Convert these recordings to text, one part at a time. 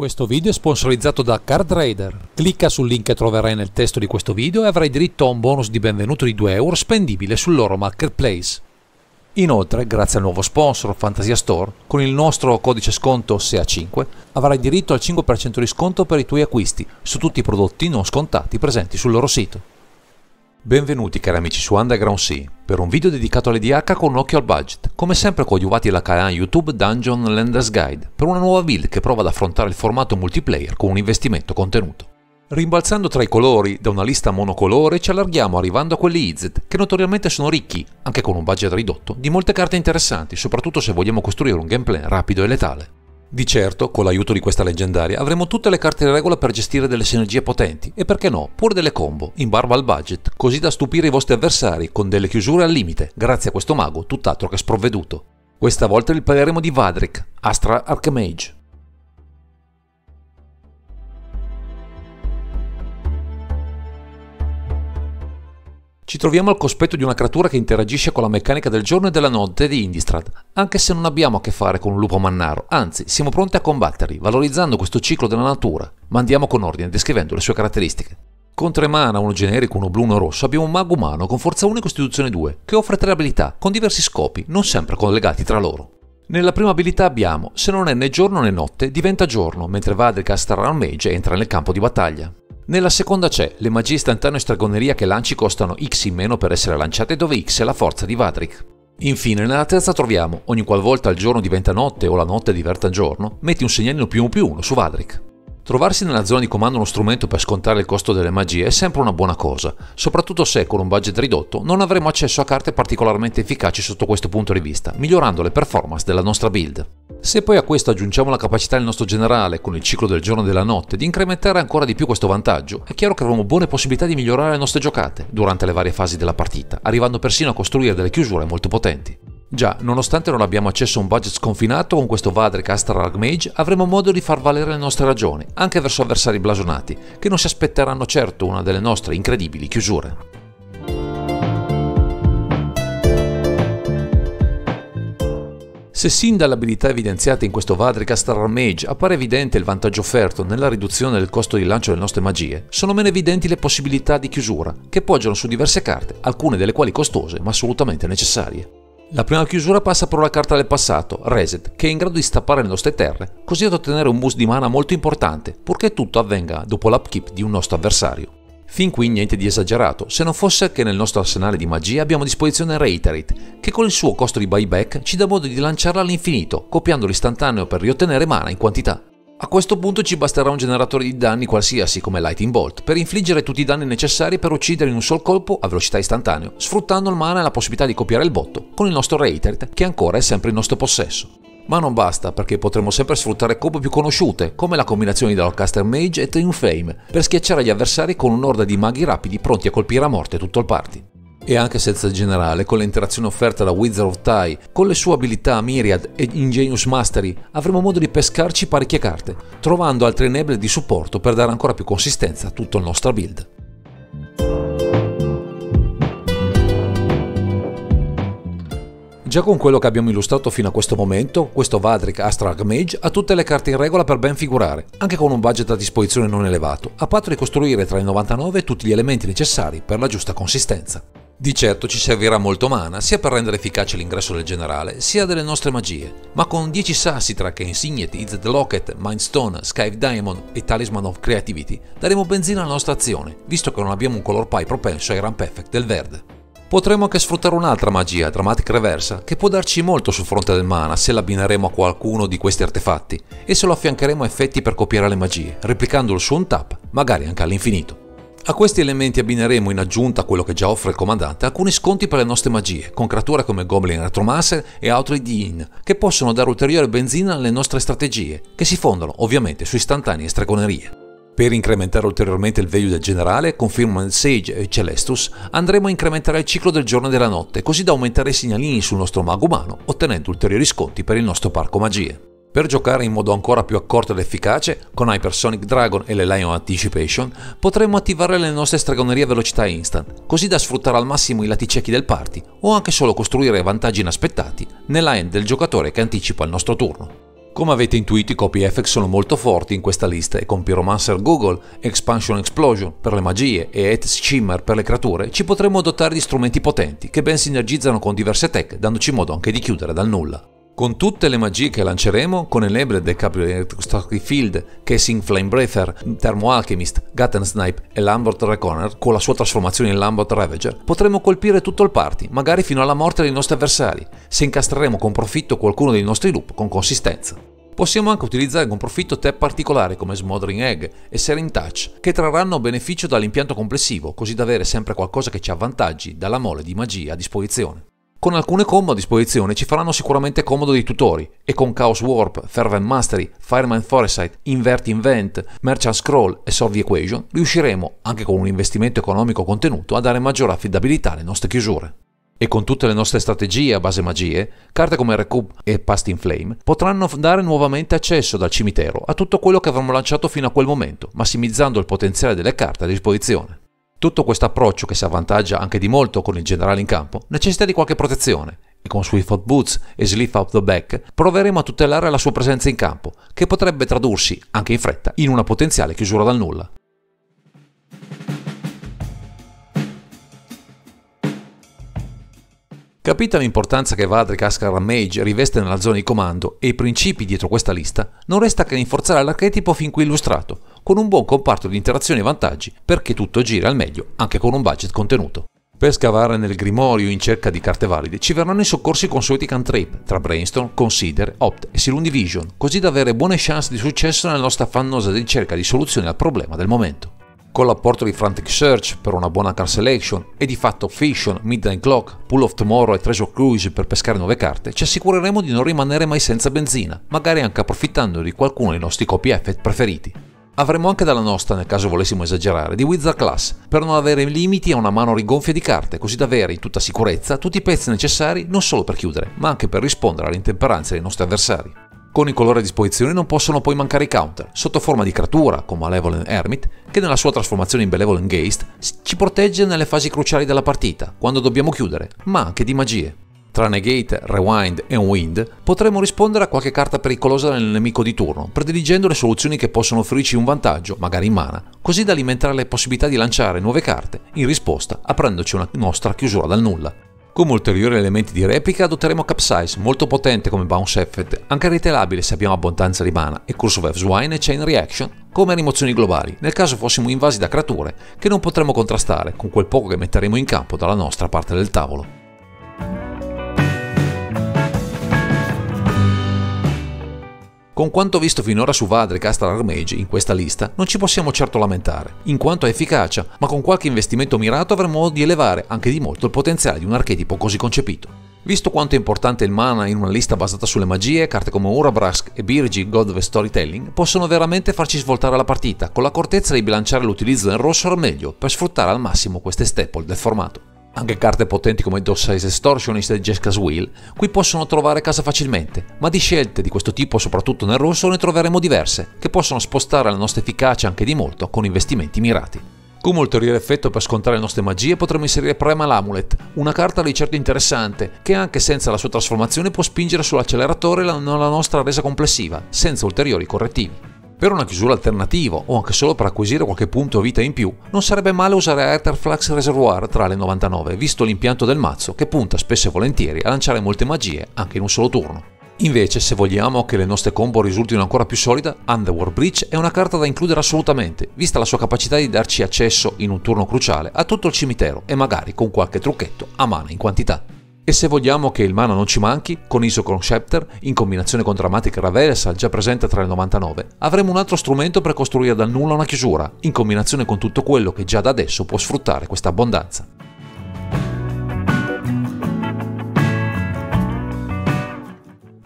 Questo video è sponsorizzato da Card Raider. Clicca sul link che troverai nel testo di questo video e avrai diritto a un bonus di benvenuto di 2 euro spendibile sul loro marketplace. Inoltre, grazie al nuovo sponsor Fantasia Store, con il nostro codice sconto SEA5 avrai diritto al 5% di sconto per i tuoi acquisti su tutti i prodotti non scontati presenti sul loro sito. Benvenuti cari amici su Underground Sea per un video dedicato all'EDH con un occhio al budget, come sempre coadiuvati dalla canale YouTube Dungeon Landers Guide per una nuova build che prova ad affrontare il formato multiplayer con un investimento contenuto. Rimbalzando tra i colori da una lista monocolore ci allarghiamo arrivando a quelli IZ che notoriamente sono ricchi, anche con un budget ridotto, di molte carte interessanti, soprattutto se vogliamo costruire un gameplay rapido e letale. Di certo, con l'aiuto di questa leggendaria, avremo tutte le carte in regola per gestire delle sinergie potenti e perché no, pure delle combo, in barba al budget, così da stupire i vostri avversari con delle chiusure al limite, grazie a questo mago tutt'altro che sprovveduto. Questa volta parleremo di Vadric, Astral Archmage. Ci troviamo al cospetto di una creatura che interagisce con la meccanica del giorno e della notte di Innistrad, anche se non abbiamo a che fare con un lupo mannaro, anzi siamo pronti a combatterli, valorizzando questo ciclo della natura, ma andiamo con ordine descrivendo le sue caratteristiche. Con 3 mana, uno generico, uno blu, uno rosso, abbiamo un mago umano con forza 1 e costituzione 2, che offre 3 abilità, con diversi scopi, non sempre collegati tra loro. Nella prima abilità abbiamo, se non è né giorno né notte, diventa giorno, mentre Vadric Astral Archmage entra nel campo di battaglia. Nella seconda c'è, le magie istantanee e stregoneria che lanci costano X in meno per essere lanciate, dove X è la forza di Vadric. Infine, nella terza troviamo, ogni qualvolta il giorno diventa notte o la notte diventa giorno, metti un segnalino +1/+1 su Vadric. Trovarsi nella zona di comando uno strumento per scontare il costo delle magie è sempre una buona cosa, soprattutto se con un budget ridotto non avremo accesso a carte particolarmente efficaci sotto questo punto di vista, migliorando le performance della nostra build. Se poi a questo aggiungiamo la capacità del nostro generale, con il ciclo del giorno e della notte, di incrementare ancora di più questo vantaggio, è chiaro che avremo buone possibilità di migliorare le nostre giocate durante le varie fasi della partita, arrivando persino a costruire delle chiusure molto potenti. Già, nonostante non abbiamo accesso a un budget sconfinato, con questo Vadric Astral Archmage avremo modo di far valere le nostre ragioni, anche verso avversari blasonati, che non si aspetteranno certo una delle nostre incredibili chiusure. Se sin dall'abilità evidenziata in questo Vadric Astral Archmage appare evidente il vantaggio offerto nella riduzione del costo di lancio delle nostre magie, sono meno evidenti le possibilità di chiusura, che poggiano su diverse carte, alcune delle quali costose ma assolutamente necessarie. La prima chiusura passa per una carta del passato, Reset, che è in grado di stappare le nostre terre, così da ottenere un boost di mana molto importante, purché tutto avvenga dopo l'upkeep di un nostro avversario. Fin qui niente di esagerato, se non fosse che nel nostro arsenale di magia abbiamo a disposizione Reiterate, che con il suo costo di buyback ci dà modo di lanciarla all'infinito, copiando l'istantaneo per riottenere mana in quantità. A questo punto ci basterà un generatore di danni qualsiasi come Lightning Bolt per infliggere tutti i danni necessari per uccidere in un sol colpo a velocità istantanea, sfruttando il mana e la possibilità di copiare il botto con il nostro Reiterate, che ancora è sempre in nostro possesso. Ma non basta, perché potremo sempre sfruttare combo più conosciute, come la combinazione di Darkcaster Mage e Triumph Flame, per schiacciare gli avversari con un'orda di maghi rapidi pronti a colpire a morte tutto il party. E anche senza il generale, con le interazioni offerte da Wizard of Tie, con le sue abilità Myriad e Ingenious Mastery, avremo modo di pescarci parecchie carte, trovando altre enable di supporto per dare ancora più consistenza a tutta la nostra build. Già con quello che abbiamo illustrato fino a questo momento, questo Vadric Astral Archmage ha tutte le carte in regola per ben figurare, anche con un budget a disposizione non elevato, a patto di costruire tra i 99 tutti gli elementi necessari per la giusta consistenza. Di certo ci servirà molto mana, sia per rendere efficace l'ingresso del generale, sia delle nostre magie, ma con 10 sassi tra che Insigniet, Izzet Locket, Mindstone, Sky Diamond e Talisman of Creativity daremo benzina alla nostra azione, visto che non abbiamo un color pie propenso ai ramp effect del verde. Potremo anche sfruttare un'altra magia, Dramatic Reversa, che può darci molto sul fronte del mana se l'abbineremo a qualcuno di questi artefatti e se lo affiancheremo a effetti per copiare le magie, replicandolo su un tap, magari anche all'infinito. A questi elementi abbineremo, in aggiunta a quello che già offre il comandante, alcuni sconti per le nostre magie, con creature come Goblin Retromancer e Outrage Dean, che possono dare ulteriore benzina alle nostre strategie, che si fondano ovviamente su istantanee e stregonerie. Per incrementare ulteriormente il value del generale, con Firmament Sage e Celestus, andremo a incrementare il ciclo del giorno e della notte, così da aumentare i segnalini sul nostro mago umano, ottenendo ulteriori sconti per il nostro parco magie. Per giocare in modo ancora più accorto ed efficace, con Hypersonic Dragon e le Lion Anticipation, potremmo attivare le nostre stregonerie a velocità instant, così da sfruttare al massimo i lati ciechi del party, o anche solo costruire vantaggi inaspettati nella end del giocatore che anticipa il nostro turno. Come avete intuito, i copy effect sono molto forti in questa lista e con Pyromancer Google, Expansion Explosion per le magie e Eths Shimmer per le creature ci potremo dotare di strumenti potenti che ben sinergizzano con diverse tech, dandoci modo anche di chiudere dal nulla. Con tutte le magie che lanceremo, con Enabled Electrostatic Field, Casing Flame Breather, Thermo Alchemist, Gatten Snipe e Lambert Reconer, con la sua trasformazione in Lambert Ravager, potremo colpire tutto il party, magari fino alla morte dei nostri avversari, se incastreremo con profitto qualcuno dei nostri loop con consistenza. Possiamo anche utilizzare con profitto tab particolari come Smothering Egg e Searing Touch, che trarranno beneficio dall'impianto complessivo, così da avere sempre qualcosa che ci avvantaggi dalla mole di magia a disposizione. Con alcune combo a disposizione ci faranno sicuramente comodo dei tutori, e con Chaos Warp, Fervent Mastery, Fireman Foresight, Invert Invent, Merchant Scroll e Solve Equation riusciremo, anche con un investimento economico contenuto, a dare maggiore affidabilità alle nostre chiusure. E con tutte le nostre strategie a base magie, carte come Recoup e Past in Flame potranno dare nuovamente accesso dal cimitero a tutto quello che avremo lanciato fino a quel momento, massimizzando il potenziale delle carte a disposizione. Tutto questo approccio, che si avvantaggia anche di molto con il generale in campo, necessita di qualche protezione, e con Swiftfoot Boots e Sleep Out the Back proveremo a tutelare la sua presenza in campo, che potrebbe tradursi, anche in fretta, in una potenziale chiusura dal nulla. Capita l'importanza che Vadric Askaran Mage riveste nella zona di comando e i principi dietro questa lista, non resta che rinforzare l'archetipo fin qui illustrato, con un buon comparto di interazioni e vantaggi, perché tutto gira al meglio, anche con un budget contenuto. Per scavare nel grimorio in cerca di carte valide ci verranno i soccorsi consueti cantrip tra Brainstorm, Consider, Opt e Sylvan Division, così da avere buone chance di successo nella nostra affannosa ricerca di soluzioni al problema del momento. Con l'apporto di Frantic Search per una buona card selection e di Fact of Fiction, Midnight Clock, Pool of Tomorrow e Treasure Cruise per pescare nuove carte, ci assicureremo di non rimanere mai senza benzina, magari anche approfittando di qualcuno dei nostri copy effect preferiti. Avremo anche dalla nostra, nel caso volessimo esagerare, di Wizard Class, per non avere limiti a una mano rigonfia di carte, così da avere in tutta sicurezza tutti i pezzi necessari non solo per chiudere, ma anche per rispondere alle intemperanze dei nostri avversari. Con i colori a disposizione non possono poi mancare i counter, sotto forma di creatura, come Malevolent Hermit, che nella sua trasformazione in Benevolent Geist ci protegge nelle fasi cruciali della partita, quando dobbiamo chiudere, ma anche di magie. Tra Negate, Rewind e Unwind potremo rispondere a qualche carta pericolosa nel nemico di turno, prediligendo le soluzioni che possono offrirci un vantaggio, magari in mana, così da alimentare le possibilità di lanciare nuove carte, in risposta aprendoci una nostra chiusura dal nulla. Come ulteriori elementi di replica adotteremo Capsize, molto potente come bounce effect, anche retailabile se abbiamo abbondanza di mana, e Curse of Swine e Chain Reaction come rimozioni globali, nel caso fossimo invasi da creature che non potremo contrastare con quel poco che metteremo in campo dalla nostra parte del tavolo. Con quanto visto finora su Vadric Askaran Mage in questa lista, non ci possiamo certo lamentare, in quanto a efficacia, ma con qualche investimento mirato avremo modo di elevare anche di molto il potenziale di un archetipo così concepito. Visto quanto è importante il mana in una lista basata sulle magie, carte come Urabrask e Birgi, God of Storytelling, possono veramente farci svoltare la partita, con l'accortezza di bilanciare l'utilizzo del rosso al meglio, per sfruttare al massimo queste staple del formato. Anche carte potenti come Dossize Extortionist e Jeska's Will qui possono trovare casa facilmente, ma di scelte di questo tipo, soprattutto nel rosso, ne troveremo diverse, che possono spostare la nostra efficacia anche di molto con investimenti mirati. Come ulteriore effetto per scontrare le nostre magie potremo inserire Primal Amulet, una carta di certo interessante, che anche senza la sua trasformazione può spingere sull'acceleratore la nostra resa complessiva, senza ulteriori correttivi. Per una chiusura alternativa o anche solo per acquisire qualche punto vita in più, non sarebbe male usare Aetherflux Reservoir tra le 99, visto l'impianto del mazzo che punta spesso e volentieri a lanciare molte magie anche in un solo turno. Invece, se vogliamo che le nostre combo risultino ancora più solide, Underworld Breach è una carta da includere assolutamente, vista la sua capacità di darci accesso in un turno cruciale a tutto il cimitero e magari con qualche trucchetto a mana in quantità. E se vogliamo che il mana non ci manchi, con Isochron Scepter, in combinazione con Dramatic Reversal già presente tra le 99, avremo un altro strumento per costruire dal nulla una chiusura, in combinazione con tutto quello che già da adesso può sfruttare questa abbondanza.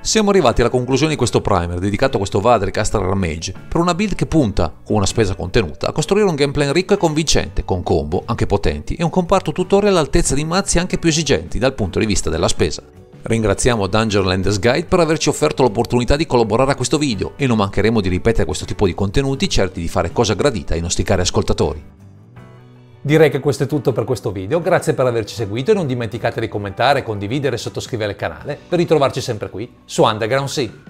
Siamo arrivati alla conclusione di questo primer dedicato a questo Vadric Askaran Mage, per una build che punta, con una spesa contenuta, a costruire un gameplay ricco e convincente, con combo, anche potenti, e un comparto tutorial all'altezza di mazzi anche più esigenti dal punto di vista della spesa. Ringraziamo Dungeon Landers Guide per averci offerto l'opportunità di collaborare a questo video e non mancheremo di ripetere questo tipo di contenuti certi di fare cosa gradita ai nostri cari ascoltatori. Direi che questo è tutto per questo video, grazie per averci seguito e non dimenticate di commentare, condividere e sottoscrivere il canale per ritrovarci sempre qui su Underground Sea.